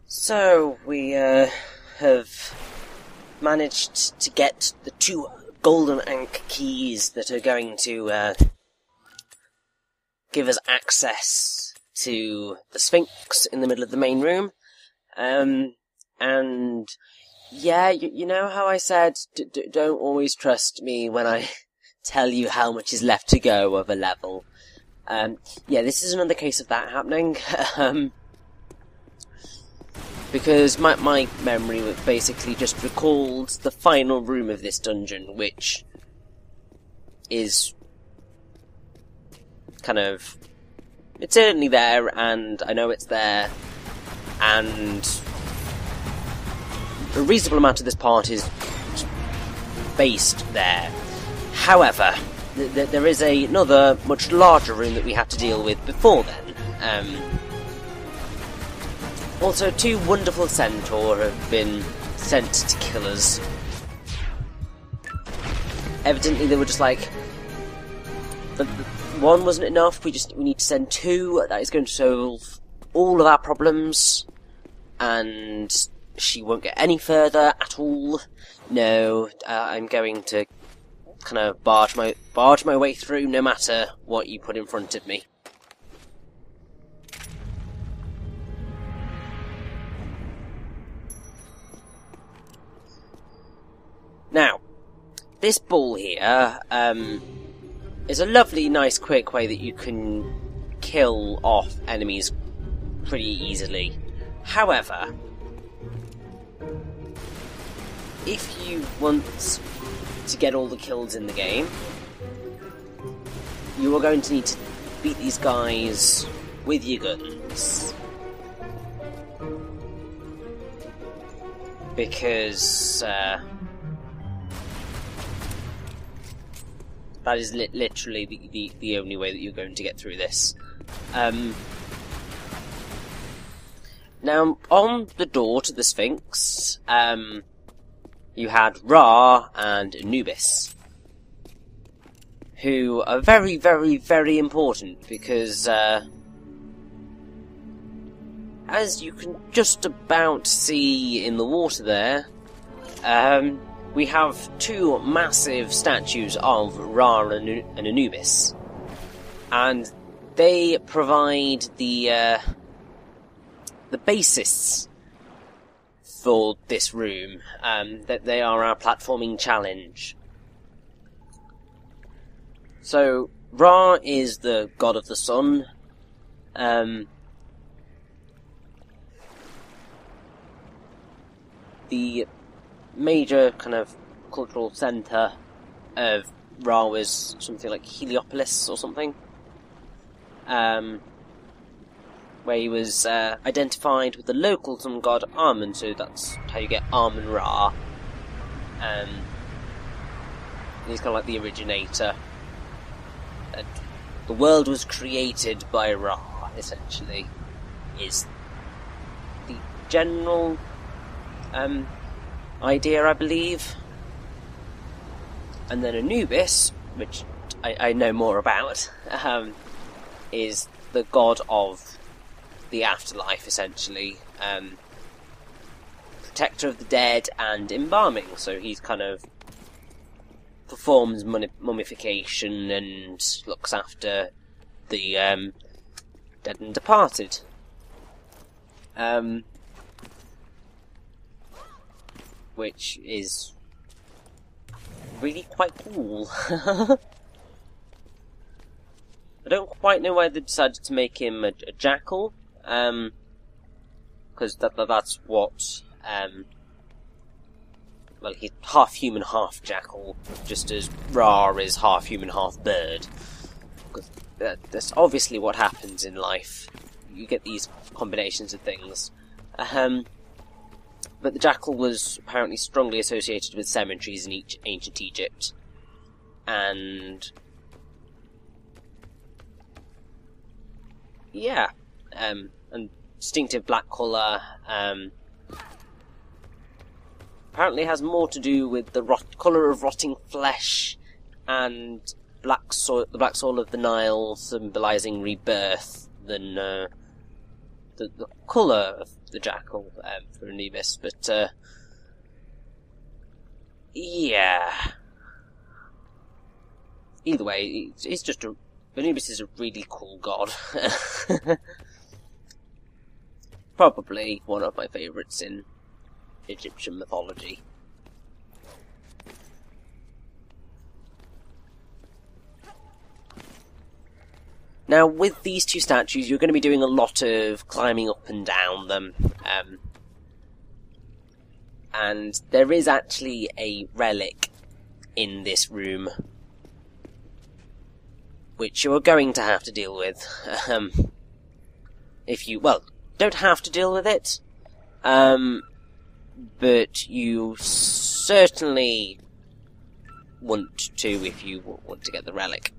So, we have managed to get the 2 golden anchor keys that are going to give us access to the Sphinx in the middle of the main room. And, yeah, you know how I said, don't always trust me when I tell you how much is left to go of a level. Yeah, this is another case of that happening. Because my memory basically just recalled the final room of this dungeon, which is kind of... it's certainly there, and I know it's there, and a reasonable amount of this part is based there. However, there is another, much larger room that we have to deal with before then. Also, 2 wonderful centaur have been sent to kill us. Evidently, they were just like, but 1 wasn't enough. We need to send 2. That is going to solve all of our problems, and she won't get any further at all. No, I'm going to kind of barge my way through, no matter what you put in front of me. Now, this ball here is a lovely, nice, quick way that you can kill off enemies pretty easily. However, if you want to get all the kills in the game, you are going to need to beat these guys with your guns. Because that is literally the only way that you're going to get through this. Now, on the door to the Sphinx, you had Ra and Anubis, who are very, very, very important because, as you can just about see in the water there, we have 2 massive statues of Ra and Anubis, and they provide the basis for this room. That they are our platforming challenge. So Ra is the god of the sun. The major kind of cultural centre of Ra was something like Heliopolis or something, where he was identified with the local sun god Amun, so that's how you get Amun-Ra. He's kind of like the originator. The world was created by Ra, essentially, is the general idea, I believe. And then Anubis, which I know more about, is the god of the afterlife, essentially. Protector of the dead and embalming, so he's kind of performs mummification and looks after the dead and departed. Which is really quite cool. I don't quite know why they decided to make him a jackal, because that's what, well, he's half human, half jackal, just as Ra is half human, half bird. That's obviously what happens in life. You get these combinations of things. But the jackal was apparently strongly associated with cemeteries in ancient Egypt. And yeah, and distinctive black colour, apparently has more to do with the colour of rotting flesh and the black soil of the Nile symbolising rebirth than the colour of the jackal for Anubis, but yeah. Either way, it's just Anubis is a really cool god. Probably one of my favourites in Egyptian mythology. Now, with these two statues, you're going to be doing a lot of climbing up and down them. And there is actually a relic in this room, which you're going to have to deal with. If you, well, don't have to deal with it, but you certainly want to if you want to get the relic.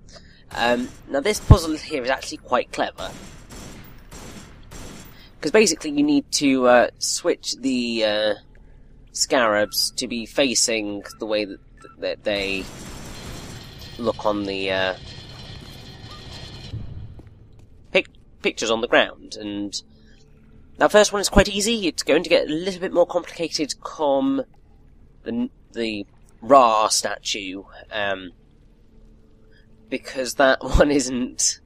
Now this puzzle here is actually quite clever, because basically you need to switch the scarabs to be facing the way that they look on the pictures on the ground. And that first one is quite easy. It's going to get a little bit more complicated come the Ra statue, because that one isn't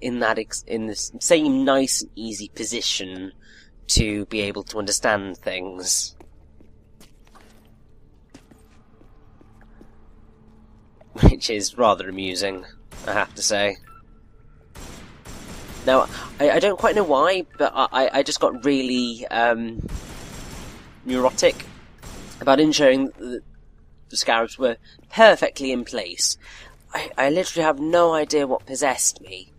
in the same nice and easy position to be able to understand things. Which is rather amusing, I have to say. Now, I don't quite know why, but I just got really neurotic about ensuring that the scarabs were perfectly in place. I literally have no idea what possessed me,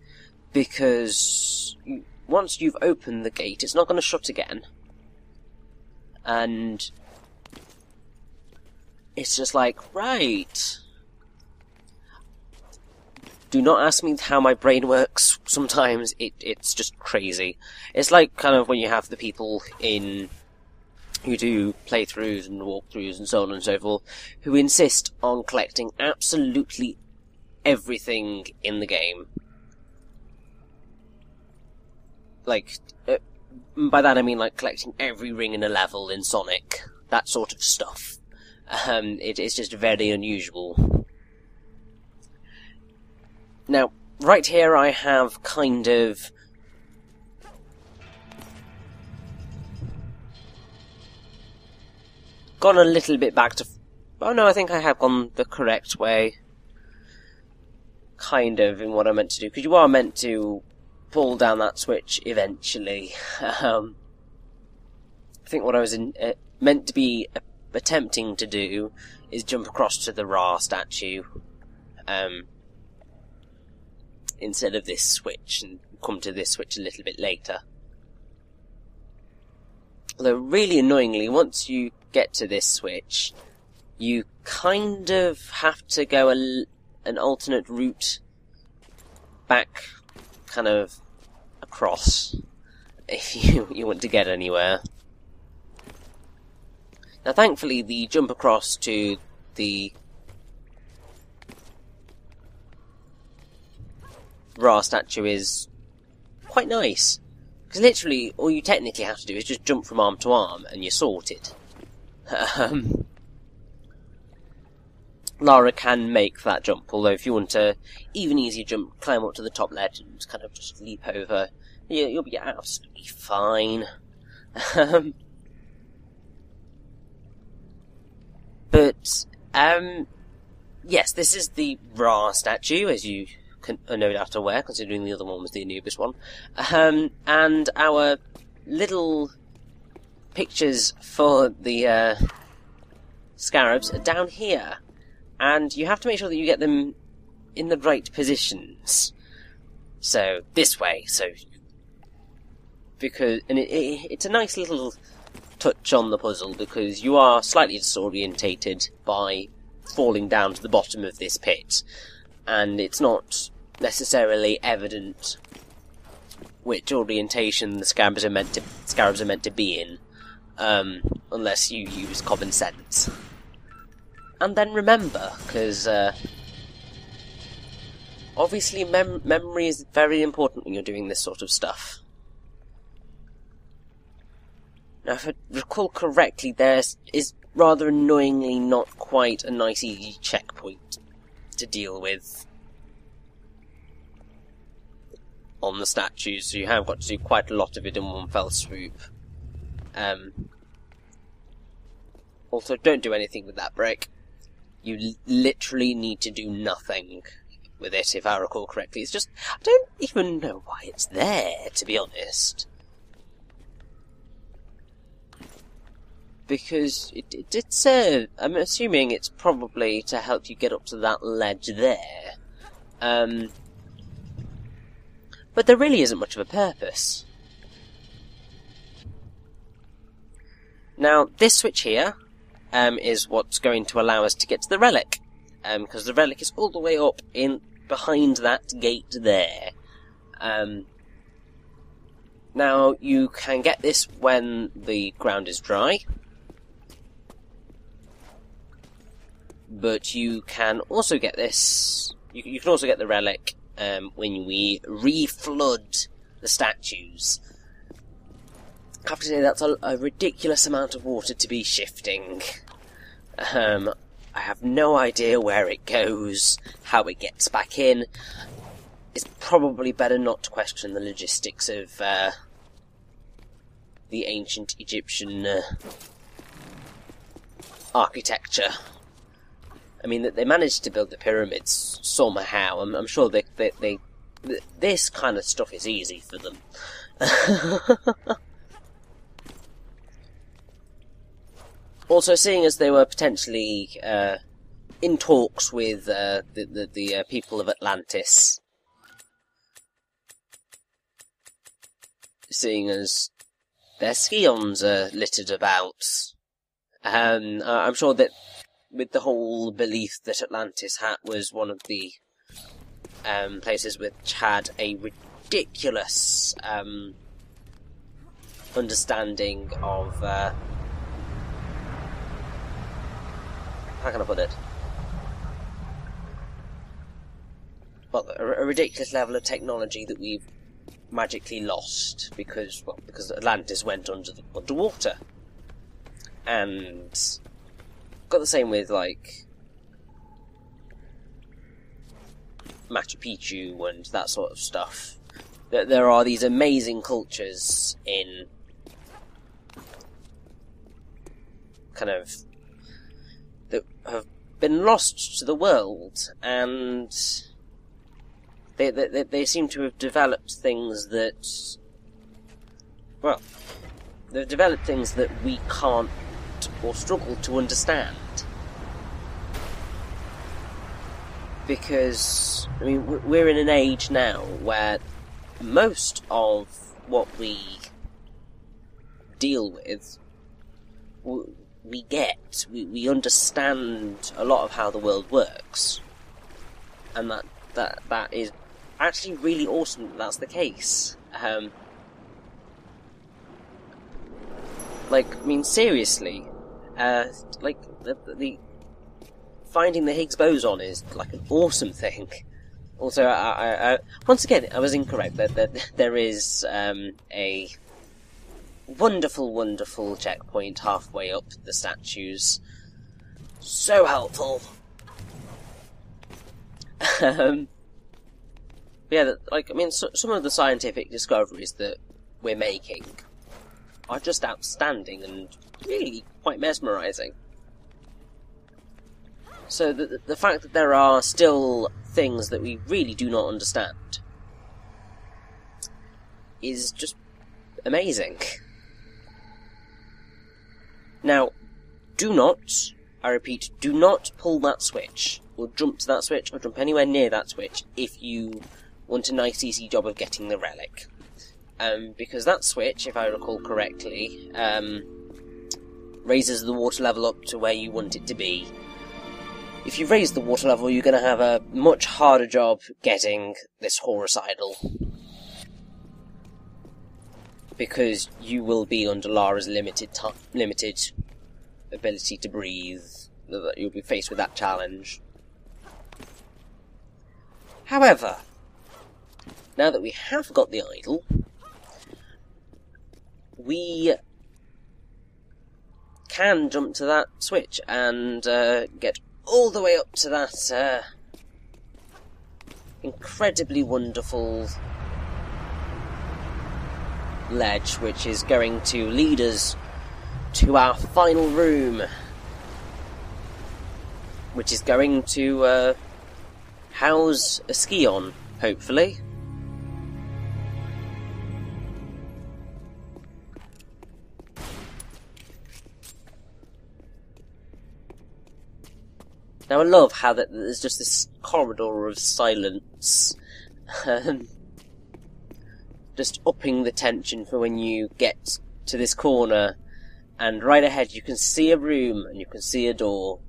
because once you've opened the gate, it's not going to shut again. And it's just like, right. Do not ask me how my brain works. Sometimes it's just crazy. It's like kind of when you have the people who do playthroughs and walkthroughs and so on and so forth, who insist on collecting absolutely everything in the game. Like, by that I mean like collecting every ring in a level in Sonic. That sort of stuff. It's just very unusual. Now, right here I have kind of gone a little bit back to... Oh no, I think I have gone the correct way. Kind of, in what I meant to do, because you are meant to pull down that switch eventually. I think what I was meant to be attempting to do is jump across to the Ra statue, instead of this switch, and come to this switch a little bit later. Although, really annoyingly, once you get to this switch, you kind of have to go an alternate route back, kind of across, if you want to get anywhere. Now, thankfully, the jump across to the Ra statue is quite nice, because literally all you technically have to do is just jump from arm to arm and you're sorted. Lara can make that jump, although if you want to even easier jump, climb up to the top ledge and kind of just leap over, you'll be absolutely fine. But yes, this is the Ra statue, as you are no doubt aware, considering the other one was the Anubis one. And our little pictures for the scarabs are down here. And you have to make sure that you get them in the right positions. So, this way, because, and it's a nice little touch on the puzzle, because you are slightly disorientated by falling down to the bottom of this pit, and it's not necessarily evident which orientation the scarabs are meant to be in, unless you use common sense. And then remember, because obviously memory is very important when you're doing this sort of stuff. Now, if I recall correctly, there is rather annoyingly not quite a nice easy checkpoint to deal with on the statues, so you have got to do quite a lot of it in one fell swoop. Also, don't do anything with that brick. You literally need to do nothing with it, if I recall correctly. It's just, I don't even know why it's there, to be honest. Because it did serve, I'm assuming it's probably to help you get up to that ledge there. But there really isn't much of a purpose. Now, this switch here is what's going to allow us to get to the relic. Because the relic is all the way up in behind that gate there. Now, you can get this when the ground is dry. But you can also get this... You can also get the relic when we re-flood the statues. I have to say that's a ridiculous amount of water to be shifting. I have no idea where it goes, how it gets back in. It's probably better not to question the logistics of the ancient Egyptian architecture. I mean, they managed to build the pyramids somehow. I'm sure this kind of stuff is easy for them. Also, seeing as they were potentially in talks with the people of Atlantis, seeing as their Scions are littered about, I'm sure that with the whole belief that Atlantis was one of the places which had a ridiculous understanding of how can I put it? Well, a ridiculous level of technology that we've magically lost because Atlantis went underwater, and got the same with like Machu Picchu and that sort of stuff. There are these amazing cultures in kind of that have been lost to the world, and they seem to have developed things that, well, they've developed things that we can't or struggle to understand. Because, I mean, we're in an age now where most of what we deal with, we get. We understand a lot of how the world works. And that is actually really awesome that that's the case. Like, I mean, seriously, like, the finding the Higgs boson is, like, an awesome thing. Also, I once again, I was incorrect. There is a wonderful, wonderful checkpoint halfway up the statues. So helpful. Yeah, like, I mean, some of the scientific discoveries that we're making are just outstanding and really quite mesmerising. So the fact that there are still things that we really do not understand is just amazing. Now, do not, I repeat, do not pull that switch, or jump to that switch, or jump anywhere near that switch if you want a nice easy job of getting the relic. Because that switch, if I recall correctly, raises the water level up to where you want it to be. If you raise the water level, you're going to have a much harder job getting this Horus idol. Because you will be under Lara's limited ability to breathe. You'll be faced with that challenge. However, now that we have got the idol, we can jump to that switch and get all the way up to that incredibly wonderful ledge, which is going to lead us to our final room, which is going to house a Scion, hopefully. Now I love how that there's just this corridor of silence, just upping the tension for when you get to this corner, and right ahead you can see a room and you can see a door.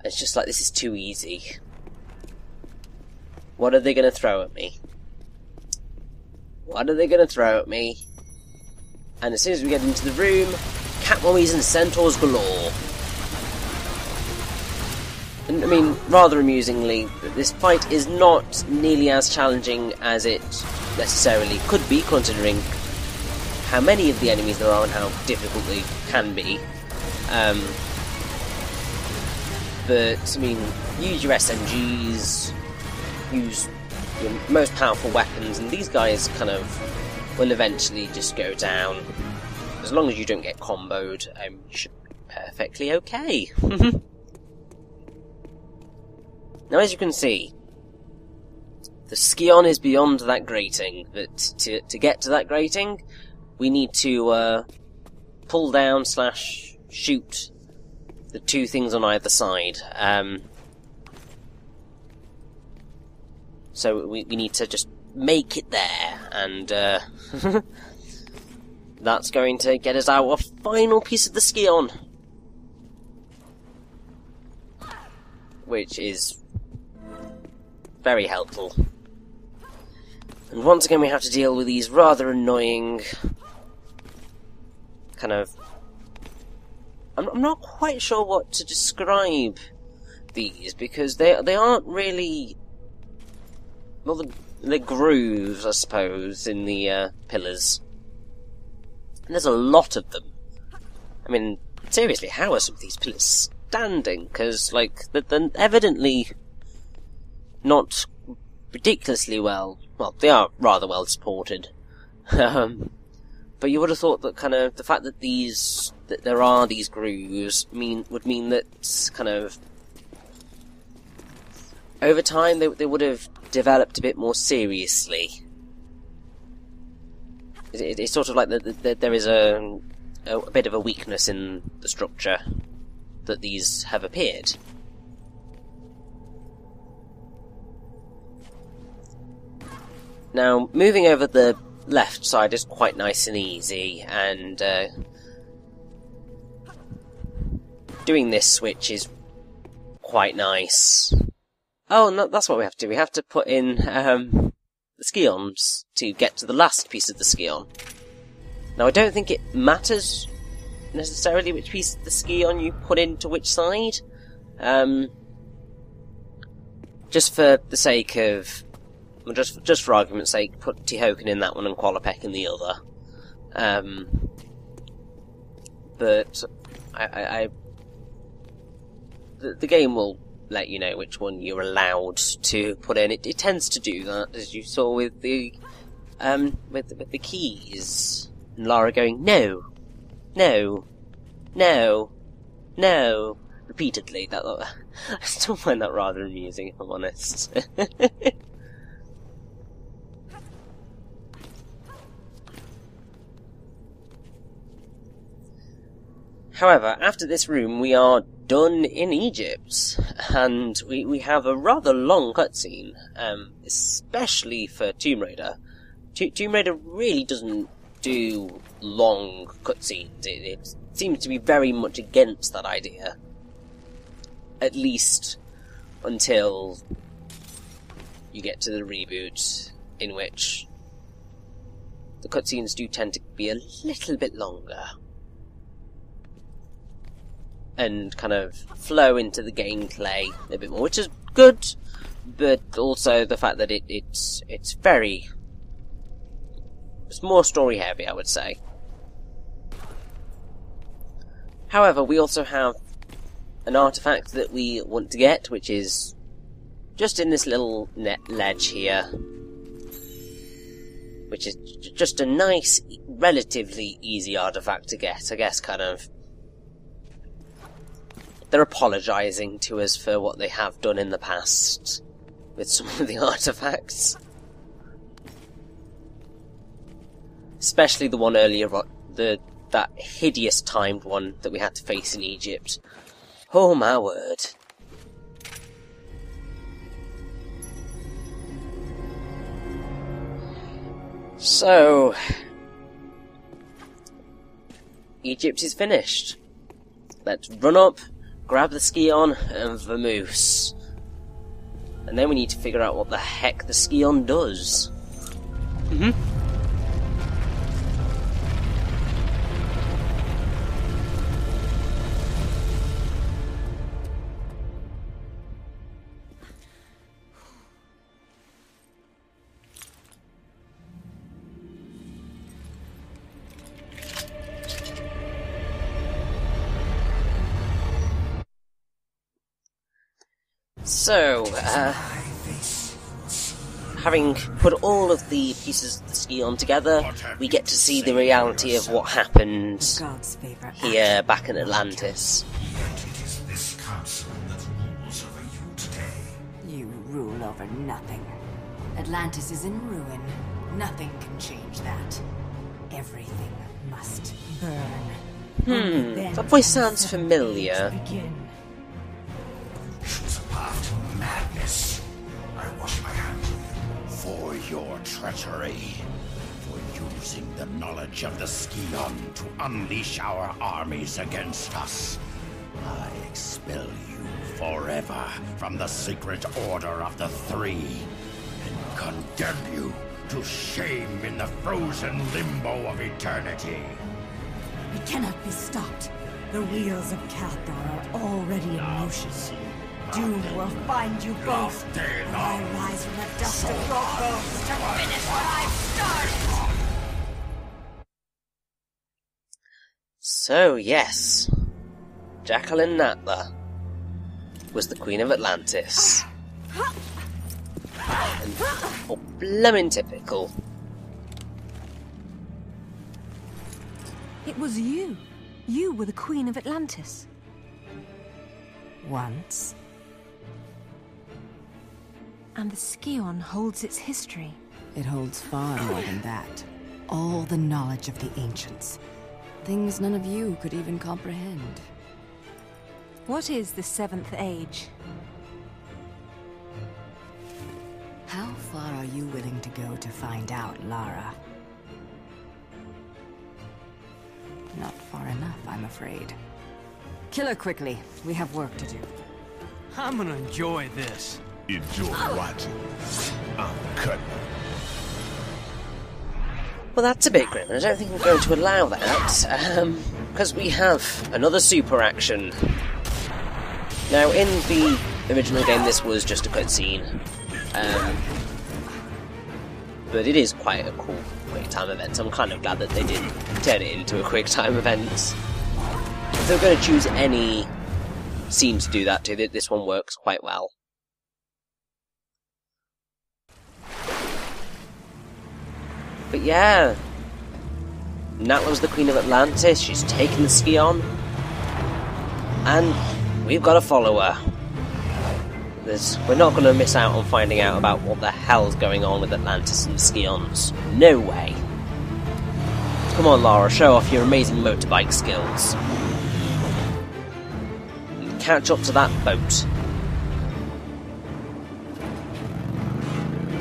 It's just like, this is too easy. What are they going to throw at me? What are they going to throw at me? And as soon as we get into the room, cat mummies and centaurs galore. And, I mean, rather amusingly, this fight is not nearly as challenging as it necessarily could be, considering how many of the enemies there are and how difficult they can be. But, I mean, use your SMGs, use your most powerful weapons, and these guys kind of will eventually just go down. As long as you don't get comboed, you should be perfectly okay. Now, as you can see, the Scion is beyond that grating, but to get to that grating, we need to pull down / shoot the two things on either side. So we need to just make it there, and that's going to get us our final piece of the Scion, which is very helpful. And once again we have to deal with these rather annoying kind of... I'm not quite sure what to describe these, because they aren't really... Well, they're grooves, I suppose, in the pillars. And there's a lot of them. I mean, seriously, how are some of these pillars standing? Because, like, they're evidently not ridiculously well... Well, they are rather well supported. But you would have thought that kind of the fact that that there are these grooves would mean that kind of over time they would have developed a bit more seriously. It's sort of like there is a bit of a weakness in the structure that these have appeared. Now, moving over the left side is quite nice and easy, and doing this switch is quite nice. Oh, and that's what we have to do. We have to put in the Scions to get to the last piece of the Scion. Now, I don't think it matters necessarily which piece of the Scion you put into which side. Just for the sake of... Well, just for argument's sake, put Tihokin in that one and Qualopec in the other. But the game will let you know which one you're allowed to put in. It tends to do that, as you saw with the keys. And Lara going, no, no, no, no, repeatedly. I still find that rather amusing, if I'm honest. However, after this room, we are done in Egypt, and we have a rather long cutscene, especially for Tomb Raider. Tomb Raider really doesn't do long cutscenes. It seems to be very much against that idea. At least until you get to the reboot, in which the cutscenes do tend to be a little bit longer. And kind of flow into the gameplay a bit more, which is good, but also the fact that it's more story heavy, I would say. However, we also have an artifact that we want to get, which is just in this little ledge here. Which is just a nice, relatively easy artifact to get, I guess, kind of. They're apologising to us for what they have done in the past with some of the artifacts. Especially the one earlier, that hideous timed one that we had to face in Egypt. Oh my word. So, Egypt is finished. Let's run up, grab the Scion and vamoose. And then we need to figure out what the heck the Scion does. So, having put all of the pieces of the Scion together, we get to see the reality of what happened here back in Atlantis. Yet it is this council that rules over you today. You rule over nothing. Atlantis is in ruin. Nothing can change that. Everything must burn. That voice sounds familiar. It's a path to madness. I wash my hands of you for your treachery, for using the knowledge of the Scion to unleash our armies against us. I expel you forever from the secret order of the Three, and condemn you to shame in the frozen limbo of eternity. It cannot be stopped. The wheels of Cathar are already in motion. Doom will find you both. When I rise from the dust of your bones to finish what I've started. So, yes. Jacqueline Natla was the Queen of Atlantis. And, oh, blemmin' typical. It was you. You were the Queen of Atlantis. Once. And the Scion holds its history. It holds far more than that. All the knowledge of the ancients. Things none of you could even comprehend. What is the Seventh Age? How far are you willing to go to find out, Lara? Not far enough, I'm afraid. Kill her quickly. We have work to do. I'm gonna enjoy this. Enjoy watching. I'm cutting. Well, that's a bit grim, and I don't think we're going to allow that, because we have another super action. Now, in the original game, this was just a cutscene, but it is quite a cool quick time event, so I'm kind of glad that they did turn it into a quick time event. If they're going to choose any scene to do that to, this one works quite well. But yeah, Natla was the Queen of Atlantis, she's taken the Scion, and we've got to follow her. We're not going to miss out on finding out about what the hell's going on with Atlantis and the Scions. No way. Come on, Lara, show off your amazing motorbike skills. And catch up to that boat.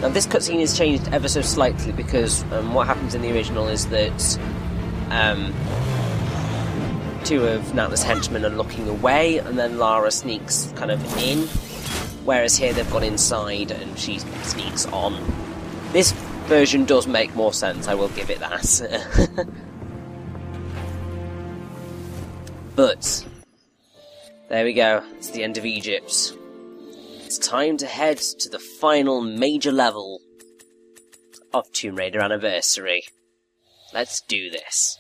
Now, this cutscene is changed ever so slightly because what happens in the original is that two of Natla's henchmen are looking away, and then Lara sneaks kind of in, whereas here they've gone inside and she sneaks on. This version does make more sense, I will give it that. But there we go, it's the end of Egypt. It's time to head to the final major level of Tomb Raider Anniversary. Let's do this.